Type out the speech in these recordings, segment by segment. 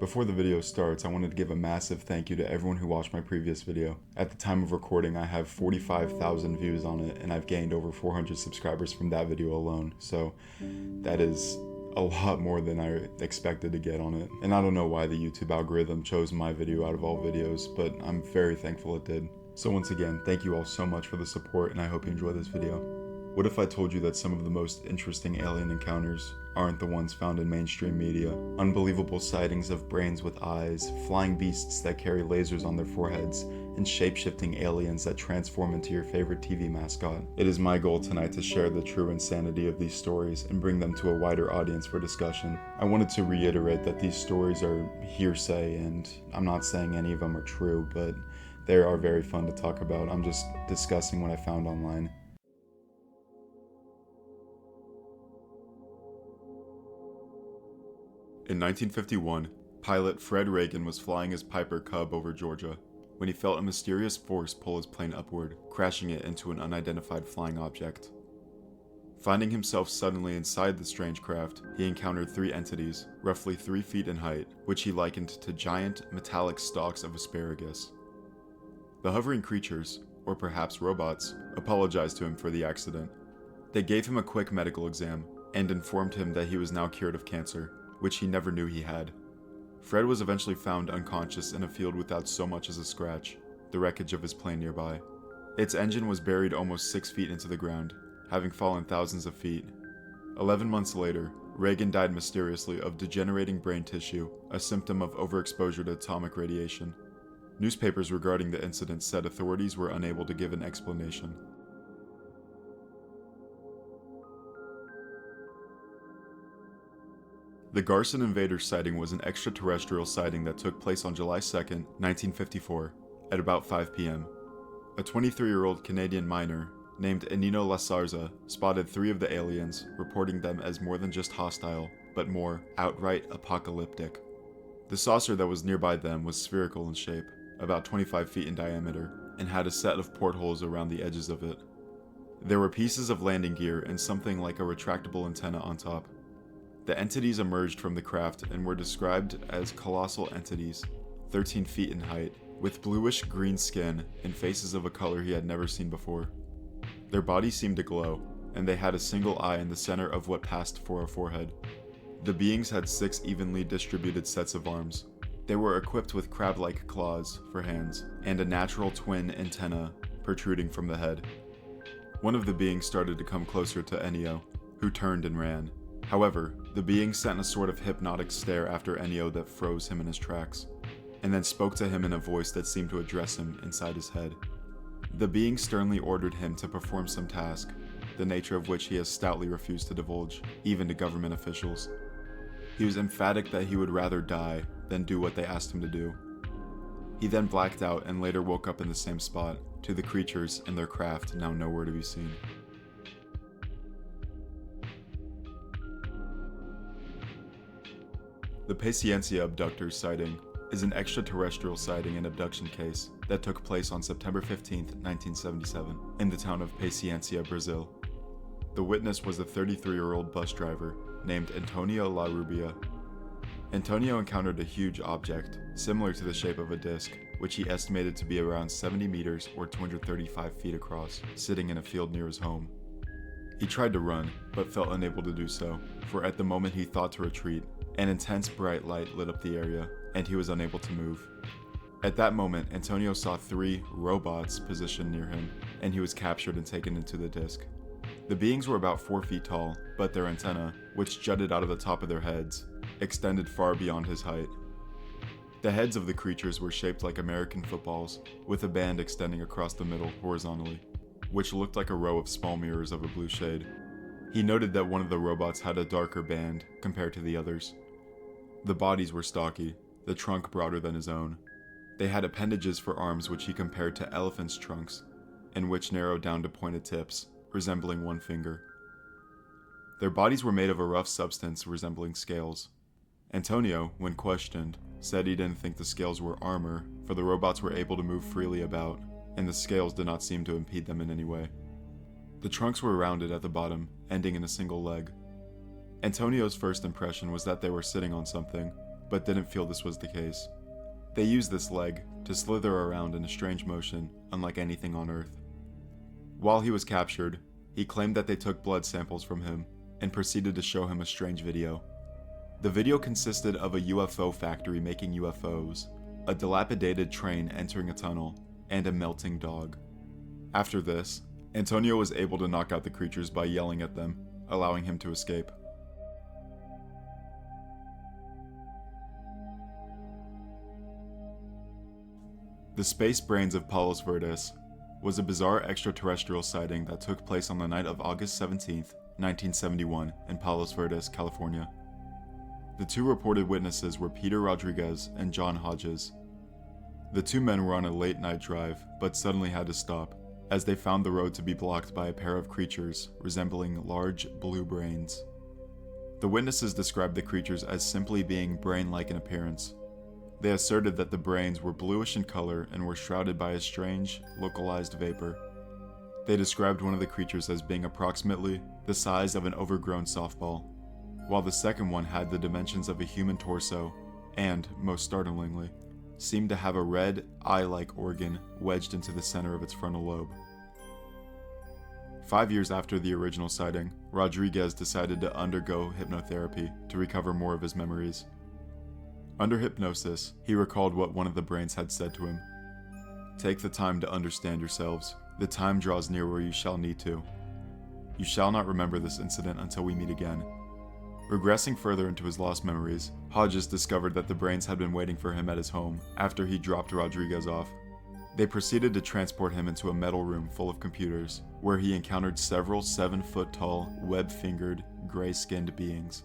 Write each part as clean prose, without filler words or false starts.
Before the video starts, I wanted to give a massive thank you to everyone who watched my previous video. At the time of recording, I have 45,000 views on it, and I've gained over 400 subscribers from that video alone, so that is a lot more than I expected to get on it. And I don't know why the YouTube algorithm chose my video out of all videos, but I'm very thankful it did. So once again, thank you all so much for the support, and I hope you enjoy this video. What if I told you that some of the most interesting alien encounters aren't the ones found in mainstream media? Unbelievable sightings of brains with eyes, flying beasts that carry lasers on their foreheads, and shape-shifting aliens that transform into your favorite TV mascot. It is my goal tonight to share the true insanity of these stories and bring them to a wider audience for discussion. I wanted to reiterate that these stories are hearsay, and I'm not saying any of them are true, but they are very fun to talk about. I'm just discussing what I found online. In 1951, pilot Fred Reagan was flying his Piper Cub over Georgia when he felt a mysterious force pull his plane upward, crashing it into an unidentified flying object. Finding himself suddenly inside the strange craft, he encountered three entities, roughly 3 feet in height, which he likened to giant, metallic stalks of asparagus. The hovering creatures, or perhaps robots, apologized to him for the accident. They gave him a quick medical exam and informed him that he was now cured of cancer, which he never knew he had. Fred was eventually found unconscious in a field without so much as a scratch, the wreckage of his plane nearby. Its engine was buried almost 6 feet into the ground, having fallen thousands of feet. 11 months later, Reagan died mysteriously of degenerating brain tissue, a symptom of overexposure to atomic radiation. Newspapers regarding the incident said authorities were unable to give an explanation. The Garson Invader sighting was an extraterrestrial sighting that took place on July 2, 1954, at about 5 p.m. A 23-year-old Canadian miner named Enino La Sarza spotted 3 of the aliens, reporting them as more than just hostile, but more outright apocalyptic. The saucer that was nearby them was spherical in shape, about 25 feet in diameter, and had a set of portholes around the edges of it. There were pieces of landing gear and something like a retractable antenna on top. The entities emerged from the craft and were described as colossal entities, 13 feet in height, with bluish-green skin and faces of a color he had never seen before. Their bodies seemed to glow, and they had a single eye in the center of what passed for a forehead. The beings had 6 evenly distributed sets of arms. They were equipped with crab-like claws for hands, and a natural twin antenna protruding from the head. One of the beings started to come closer to Ennio, who turned and ran. However, the being sent a sort of hypnotic stare after Ennio that froze him in his tracks, and then spoke to him in a voice that seemed to address him inside his head. The being sternly ordered him to perform some task, the nature of which he has stoutly refused to divulge, even to government officials. He was emphatic that he would rather die than do what they asked him to do. He then blacked out and later woke up in the same spot, to the creatures and their craft now nowhere to be seen. The Paciencia abductors sighting is an extraterrestrial sighting and abduction case that took place on September 15, 1977, in the town of Paciencia, Brazil. The witness was a 33-year-old bus driver named Antonio La Rubia. Antonio encountered a huge object, similar to the shape of a disc, which he estimated to be around 70 meters or 235 feet across, sitting in a field near his home. He tried to run, but felt unable to do so, for at the moment he thought to retreat, an intense bright light lit up the area, and he was unable to move. At that moment, Antonio saw 3 robots positioned near him, and he was captured and taken into the disc. The beings were about 4 feet tall, but their antennae, which jutted out of the top of their heads, extended far beyond his height. The heads of the creatures were shaped like American footballs, with a band extending across the middle horizontally, which looked like a row of small mirrors of a blue shade. He noted that one of the robots had a darker band compared to the others. The bodies were stocky, the trunk broader than his own. They had appendages for arms which he compared to elephants' trunks, and which narrowed down to pointed tips, resembling one finger. Their bodies were made of a rough substance resembling scales. Antonio, when questioned, said he didn't think the scales were armor, for the robots were able to move freely about, and the scales did not seem to impede them in any way. The trunks were rounded at the bottom, ending in a single leg. Antonio's first impression was that they were sitting on something, but didn't feel this was the case. They used this leg to slither around in a strange motion, unlike anything on Earth. While he was captured, he claimed that they took blood samples from him and proceeded to show him a strange video. The video consisted of a UFO factory making UFOs, a dilapidated train entering a tunnel, and a melting dog. After this, Antonio was able to knock out the creatures by yelling at them, allowing him to escape. The Space Brains of Palos Verdes was a bizarre extraterrestrial sighting that took place on the night of August 17, 1971, in Palos Verdes, California. The two reported witnesses were Peter Rodriguez and John Hodges. The two men were on a late-night drive, but suddenly had to stop, as they found the road to be blocked by a pair of creatures resembling large blue brains. The witnesses described the creatures as simply being brain-like in appearance. They asserted that the brains were bluish in color and were shrouded by a strange, localized vapor. They described one of the creatures as being approximately the size of an overgrown softball, while the second one had the dimensions of a human torso and, most startlingly, seemed to have a red, eye-like organ wedged into the center of its frontal lobe. 5 years after the original sighting, Rodriguez decided to undergo hypnotherapy to recover more of his memories. Under hypnosis, he recalled what one of the brains had said to him. "Take the time to understand yourselves. The time draws near where you shall need to. You shall not remember this incident until we meet again." Regressing further into his lost memories, Hodges discovered that the brains had been waiting for him at his home after he dropped Rodriguez off. They proceeded to transport him into a metal room full of computers, where he encountered several 7-foot-tall, web-fingered, gray-skinned beings.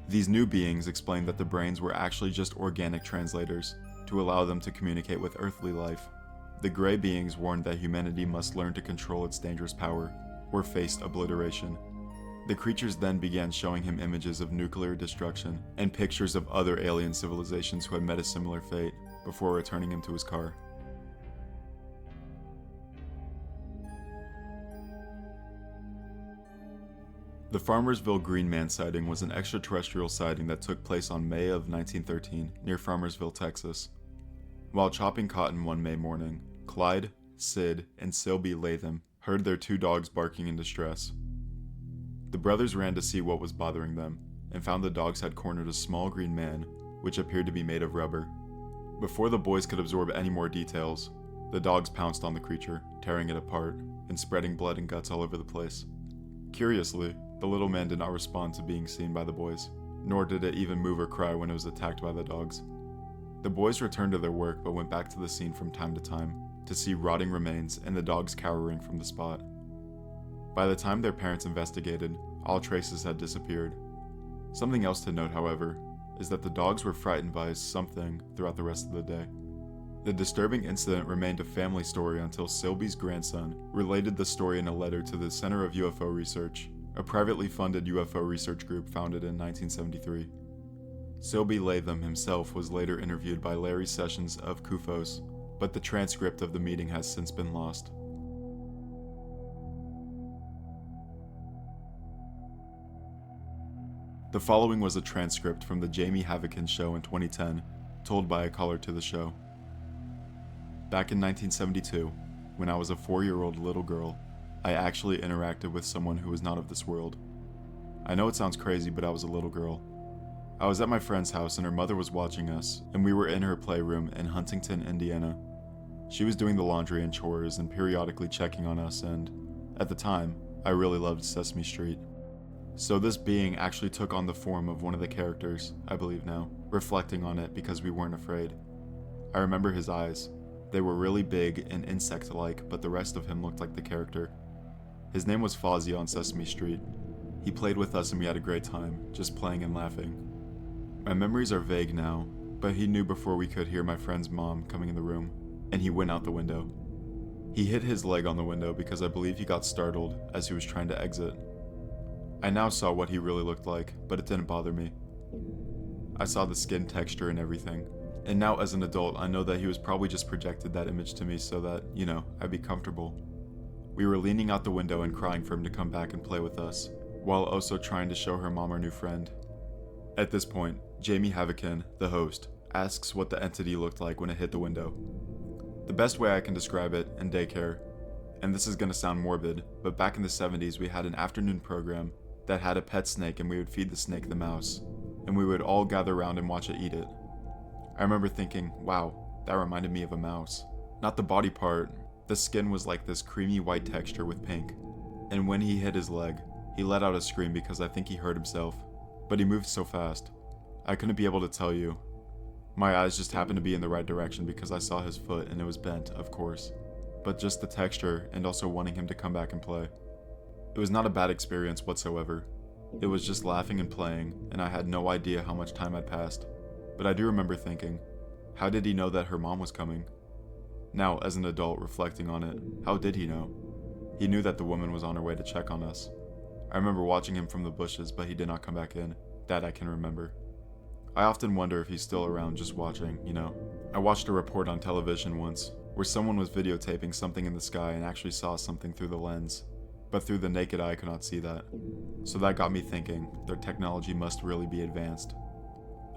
These new beings explained that the brains were actually just organic translators, to allow them to communicate with earthly life. The gray beings warned that humanity must learn to control its dangerous power, or face obliteration. The creatures then began showing him images of nuclear destruction and pictures of other alien civilizations who had met a similar fate, before returning him to his car. The Farmersville Green Man sighting was an extraterrestrial sighting that took place on May of 1913 near Farmersville, Texas. While chopping cotton one May morning, Clyde, Sid, and Sylvie Latham heard their two dogs barking in distress. The brothers ran to see what was bothering them, and found the dogs had cornered a small green man, which appeared to be made of rubber. Before the boys could absorb any more details, the dogs pounced on the creature, tearing it apart, and spreading blood and guts all over the place. Curiously, the little man did not respond to being seen by the boys, nor did it even move or cry when it was attacked by the dogs. The boys returned to their work but went back to the scene from time to time to see rotting remains and the dogs cowering from the spot. By the time their parents investigated, all traces had disappeared. Something else to note, however, is that the dogs were frightened by something throughout the rest of the day. The disturbing incident remained a family story until Sylvie's grandson related the story in a letter to the Center of UFO Research, a privately funded UFO research group founded in 1973. Sylvie Latham himself was later interviewed by Larry Sessions of CUFOS, but the transcript of the meeting has since been lost. The following was a transcript from the Jamie Havocan show in 2010, told by a caller to the show. Back in 1972, when I was a 4-year-old little girl, I actually interacted with someone who was not of this world. I know it sounds crazy, but I was a little girl. I was at my friend's house and her mother was watching us, and we were in her playroom in Huntington, Indiana. She was doing the laundry and chores and periodically checking on us, and, at the time, I really loved Sesame Street. So this being actually took on the form of one of the characters, I believe now, reflecting on it because we weren't afraid. I remember his eyes. They were really big and insect-like, but the rest of him looked like the character. His name was Fozzie on Sesame Street. He played with us and we had a great time, just playing and laughing. My memories are vague now, but he knew before we could hear my friend's mom coming in the room, and he went out the window. He hit his leg on the window because I believe he got startled as he was trying to exit. I now saw what he really looked like, but it didn't bother me. I saw the skin texture and everything, and now as an adult I know that he was probably just projected that image to me so that, I'd be comfortable. We were leaning out the window and crying for him to come back and play with us, while also trying to show her mom our new friend. At this point, Jamie Havikin, the host, asks what the entity looked like when it hit the window. The best way I can describe it in daycare, and this is gonna sound morbid, but back in the 70s we had an afternoon program that had a pet snake, and we would feed the snake the mouse, and we would all gather around and watch it eat it. I remember thinking, wow, that reminded me of a mouse. Not the body part, the skin was like this creamy white texture with pink. And when he hit his leg, he let out a scream because I think he hurt himself. But he moved so fast. I couldn't be able to tell you. My eyes just happened to be in the right direction because I saw his foot and it was bent, of course. But just the texture and also wanting him to come back and play. It was not a bad experience whatsoever. It was just laughing and playing, and I had no idea how much time had passed. But I do remember thinking, how did he know that her mom was coming? Now, as an adult reflecting on it, how did he know? He knew that the woman was on her way to check on us. I remember watching him from the bushes, but he did not come back in. That I can remember. I often wonder if he's still around just watching, you know. I watched a report on television once, where someone was videotaping something in the sky and actually saw something through the lens. But through the naked eye I could not see that. So that got me thinking, their technology must really be advanced.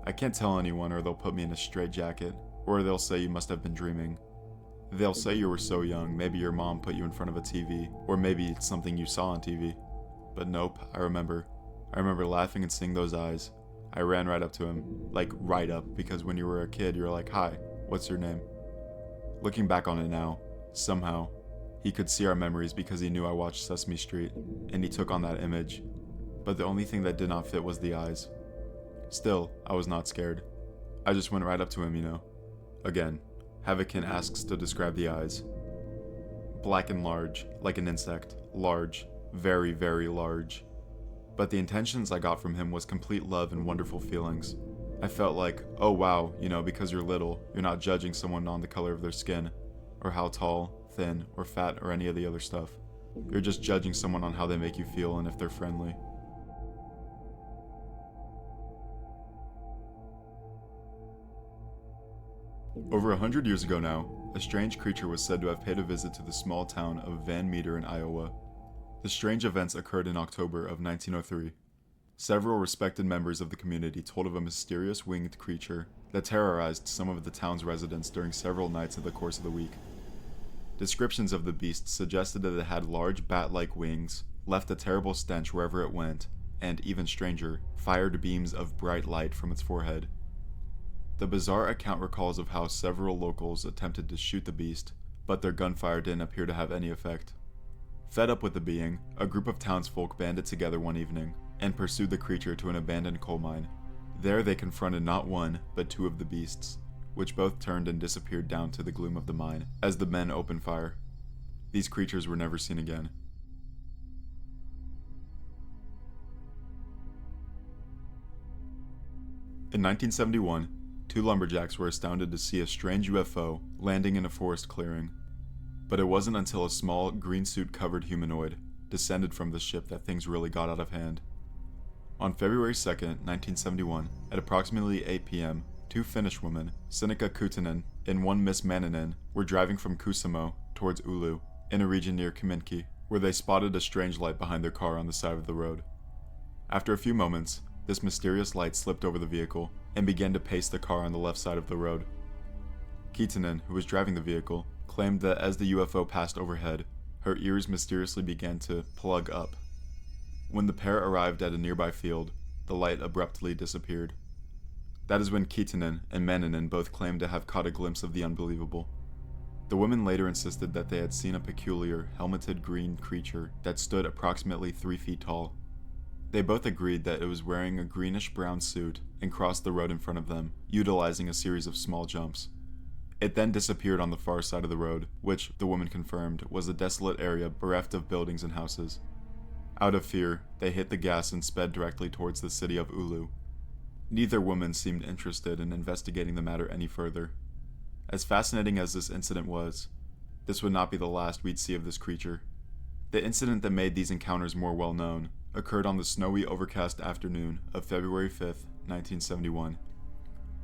I can't tell anyone or they'll put me in a straitjacket, or they'll say you must have been dreaming. They'll say you were so young, maybe your mom put you in front of a TV, or maybe it's something you saw on TV. But nope, I remember laughing and seeing those eyes. I ran right up to him, like right up, because when you were a kid you're like, hi, what's your name? Looking back on it now, somehow, he could see our memories because he knew I watched Sesame Street, and he took on that image. But the only thing that did not fit was the eyes. Still, I was not scared. I just went right up to him, you know. Again, Havikin asks to describe the eyes. Black and large, like an insect. Large. Very, very large. But the intentions I got from him was complete love and wonderful feelings. I felt like, oh wow, you know, because you're little, you're not judging someone on the color of their skin, or how tall, thin, or fat, or any of the other stuff. You're just judging someone on how they make you feel and if they're friendly. Over 100 years ago now, a strange creature was said to have paid a visit to the small town of Van Meter in Iowa. The strange events occurred in October of 1903. Several respected members of the community told of a mysterious winged creature that terrorized some of the town's residents during several nights in the course of the week. Descriptions of the beast suggested that it had large bat-like wings, left a terrible stench wherever it went, and, even stranger, fired beams of bright light from its forehead. The bizarre account recalls of how several locals attempted to shoot the beast, but their gunfire didn't appear to have any effect. Fed up with the being, a group of townsfolk banded together one evening and pursued the creature to an abandoned coal mine. There they confronted not one, but two of the beasts, which both turned and disappeared down to the gloom of the mine as the men opened fire. These creatures were never seen again. In 1971, two lumberjacks were astounded to see a strange UFO landing in a forest clearing. But it wasn't until a small, green suit-covered humanoid descended from the ship that things really got out of hand. On February 2nd, 1971, at approximately 8 p.m., two Finnish women, Sinikka Kutunen and one Miss Manninen, were driving from Kuusamo towards Oulu, in a region near Kyminki, where they spotted a strange light behind their car on the side of the road. After a few moments, this mysterious light slipped over the vehicle and began to pace the car on the left side of the road. Kutunen, who was driving the vehicle, claimed that as the UFO passed overhead, her ears mysteriously began to plug up. When the pair arrived at a nearby field, the light abruptly disappeared. That is when Kutunen and Manninen both claimed to have caught a glimpse of the unbelievable. The women later insisted that they had seen a peculiar, helmeted green creature that stood approximately 3 feet tall. They both agreed that it was wearing a greenish-brown suit and crossed the road in front of them, utilizing a series of small jumps. It then disappeared on the far side of the road, which, the woman confirmed, was a desolate area bereft of buildings and houses. Out of fear, they hit the gas and sped directly towards the city of Oulu. Neither woman seemed interested in investigating the matter any further. As fascinating as this incident was, this would not be the last we'd see of this creature. The incident that made these encounters more well known occurred on the snowy, overcast afternoon of February 5th, 1971.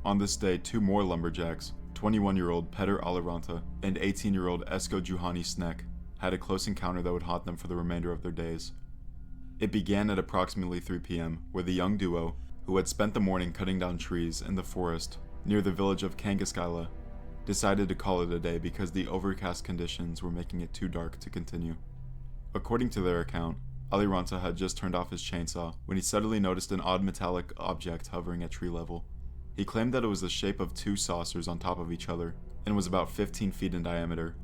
On this day, two more lumberjacks, 21-year-old Petter Aliranta and 18-year-old Esko Juhani Snek, had a close encounter that would haunt them for the remainder of their days. It began at approximately 3 p.m., where the young duo, who who had spent the morning cutting down trees in the forest near the village of Kangaskala, decided to call it a day because the overcast conditions were making it too dark to continue. According to their account, Aliranta had just turned off his chainsaw when he suddenly noticed an odd metallic object hovering at tree level. He claimed that it was the shape of two saucers on top of each other and was about 15 feet in diameter.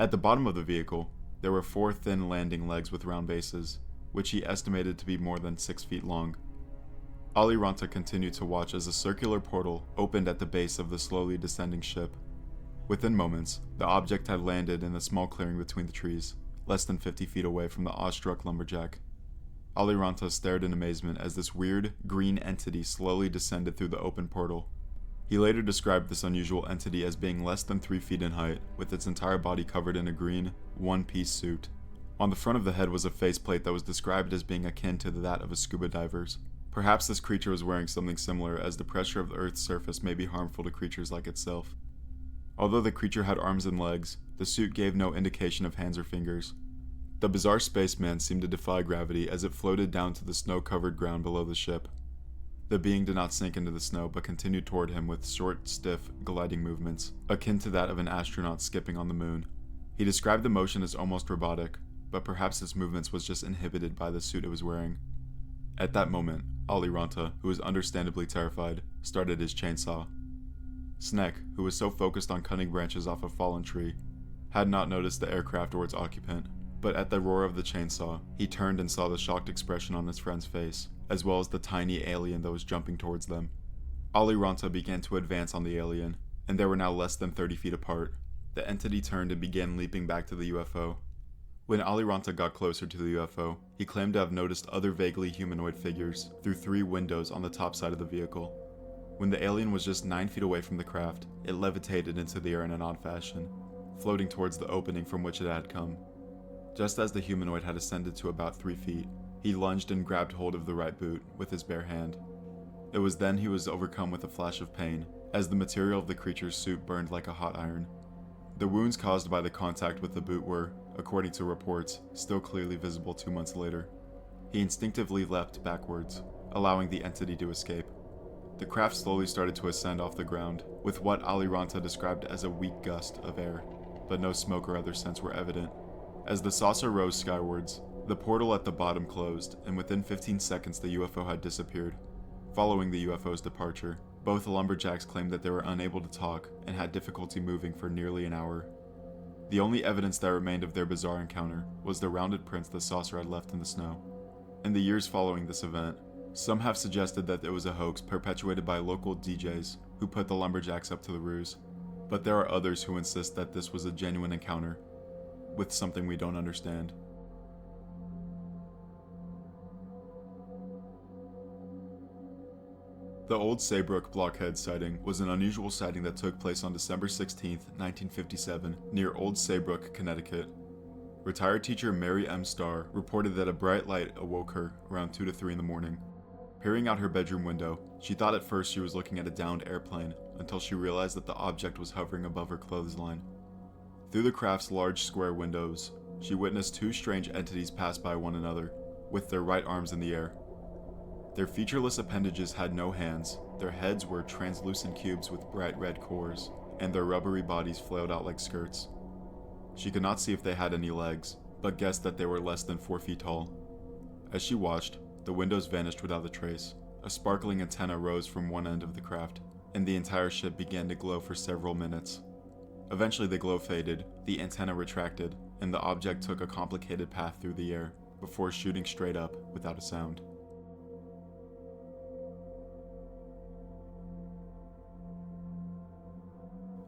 At the bottom of the vehicle, there were 4 thin landing legs with round bases, which he estimated to be more than 6 feet long. Aliranta continued to watch as a circular portal opened at the base of the slowly descending ship. Within moments, the object had landed in a small clearing between the trees, less than 50 feet away from the awestruck lumberjack. Aliranta stared in amazement as this weird, green entity slowly descended through the open portal. He later described this unusual entity as being less than 3 feet in height, with its entire body covered in a green, one-piece suit. On the front of the head was a faceplate that was described as being akin to that of a scuba diver's. Perhaps this creature was wearing something similar, as the pressure of the Earth's surface may be harmful to creatures like itself. Although the creature had arms and legs, the suit gave no indication of hands or fingers. The bizarre spaceman seemed to defy gravity as it floated down to the snow-covered ground below the ship. The being did not sink into the snow, but continued toward him with short, stiff, gliding movements, akin to that of an astronaut skipping on the moon. He described the motion as almost robotic, but perhaps its movements was just inhibited by the suit it was wearing. At that moment, Aliranta, who was understandably terrified, started his chainsaw. Snek, who was so focused on cutting branches off a fallen tree, had not noticed the aircraft or its occupant, but at the roar of the chainsaw, he turned and saw the shocked expression on his friend's face, as well as the tiny alien that was jumping towards them. Aliranta began to advance on the alien, and they were now less than 30 feet apart. The entity turned and began leaping back to the UFO. When Aliranta got closer to the UFO, he claimed to have noticed other vaguely humanoid figures through 3 windows on the top side of the vehicle. When the alien was just 9 feet away from the craft, it levitated into the air in an odd fashion, floating towards the opening from which it had come. Just as the humanoid had ascended to about 3 feet, he lunged and grabbed hold of the right boot with his bare hand. It was then he was overcome with a flash of pain, as the material of the creature's suit burned like a hot iron. The wounds caused by the contact with the boot were, according to reports, still clearly visible 2 months later. He instinctively leapt backwards, allowing the entity to escape. The craft slowly started to ascend off the ground, with what Aliranta described as a weak gust of air, but no smoke or other scents were evident. As the saucer rose skywards, the portal at the bottom closed, and within 15 seconds the UFO had disappeared. Following the UFO's departure, both lumberjacks claimed that they were unable to talk and had difficulty moving for nearly an hour. The only evidence that remained of their bizarre encounter was the rounded prints the saucer had left in the snow. In the years following this event, some have suggested that it was a hoax perpetuated by local DJs who put the lumberjacks up to the ruse, but there are others who insist that this was a genuine encounter with something we don't understand. The Old Saybrook Blockhead sighting was an unusual sighting that took place on December 16, 1957, near Old Saybrook, Connecticut. Retired teacher Mary M. Starr reported that a bright light awoke her around 2 to 3 in the morning. Peering out her bedroom window, she thought at first she was looking at a downed airplane, until she realized that the object was hovering above her clothesline. Through the craft's large square windows, she witnessed 2 strange entities pass by one another, with their right arms in the air. Their featureless appendages had no hands, their heads were translucent cubes with bright red cores, and their rubbery bodies flailed out like skirts. She could not see if they had any legs, but guessed that they were less than 4 feet tall. As she watched, the windows vanished without a trace. A sparkling antenna rose from one end of the craft, and the entire ship began to glow for several minutes. Eventually the glow faded, the antenna retracted, and the object took a complicated path through the air, before shooting straight up without a sound.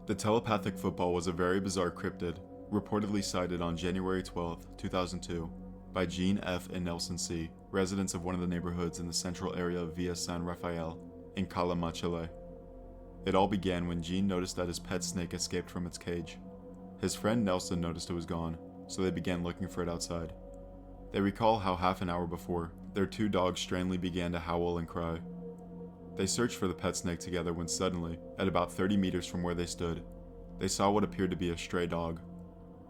The telepathic football was a very bizarre cryptid, reportedly sighted on January 12, 2002, by Gene F. and Nelson C., residents of one of the neighborhoods in the central area of Villa San Rafael, in Calama, Chile. It all began when Gene noticed that his pet snake escaped from its cage. His friend Nelson noticed it was gone, so they began looking for it outside. They recall how half an hour before, their 2 dogs strangely began to howl and cry. They searched for the pet snake together when suddenly, at about 30 meters from where they stood, they saw what appeared to be a stray dog.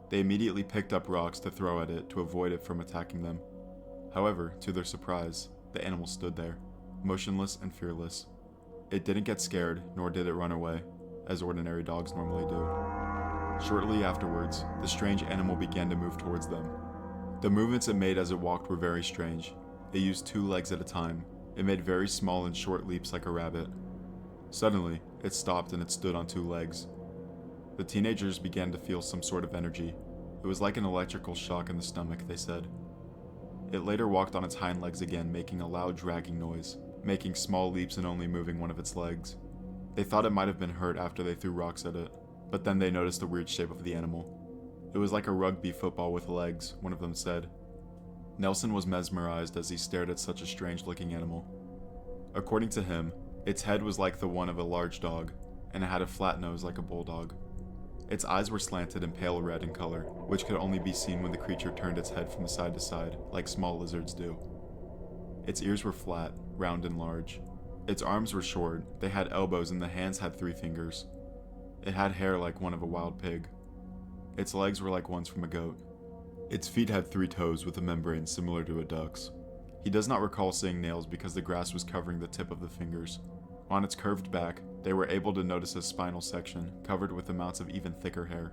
They immediately picked up rocks to throw at it to avoid it from attacking them. However, to their surprise, the animal stood there. motionless and fearless. It didn't get scared, nor did it run away, as ordinary dogs normally do. Shortly afterwards, the strange animal began to move towards them. The movements it made as it walked were very strange. It used 2 legs at a time. It made very small and short leaps like a rabbit. Suddenly, it stopped and it stood on 2 legs. The teenagers began to feel some sort of energy. It was like an electrical shock in the stomach, they said. It later walked on its hind legs again, making a loud dragging noise, making small leaps and only moving one of its legs. They thought it might have been hurt after they threw rocks at it, but then they noticed the weird shape of the animal. It was like a rugby football with legs, one of them said. Nelson was mesmerized as he stared at such a strange-looking animal. According to him, its head was like the one of a large dog, and it had a flat nose like a bulldog. Its eyes were slanted and pale red in color, which could only be seen when the creature turned its head from side to side, like small lizards do. Its ears were flat, round and large. Its arms were short, they had elbows, and the hands had 3 fingers. It had hair like one of a wild pig. Its legs were like ones from a goat. Its feet had 3 toes with a membrane similar to a duck's. He does not recall seeing nails because the grass was covering the tip of the fingers. On its curved back, they were able to notice a spinal section covered with amounts of even thicker hair.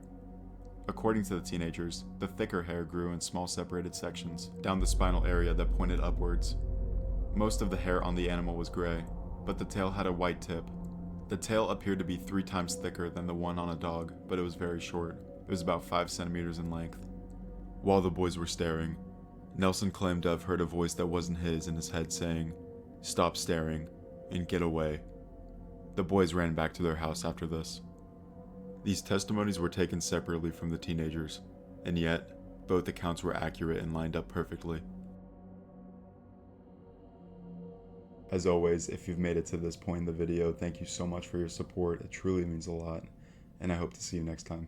According to the teenagers, the thicker hair grew in small separated sections down the spinal area that pointed upwards. Most of the hair on the animal was gray, but the tail had a white tip. The tail appeared to be 3 times thicker than the one on a dog, but it was very short. It was about 5 centimeters in length. While the boys were staring, Nelson claimed to have heard a voice that wasn't his in his head saying, "Stop staring, and get away." The boys ran back to their house after this. These testimonies were taken separately from the teenagers, and yet, both accounts were accurate and lined up perfectly. As always, if you've made it to this point in the video, thank you so much for your support. It truly means a lot, and I hope to see you next time.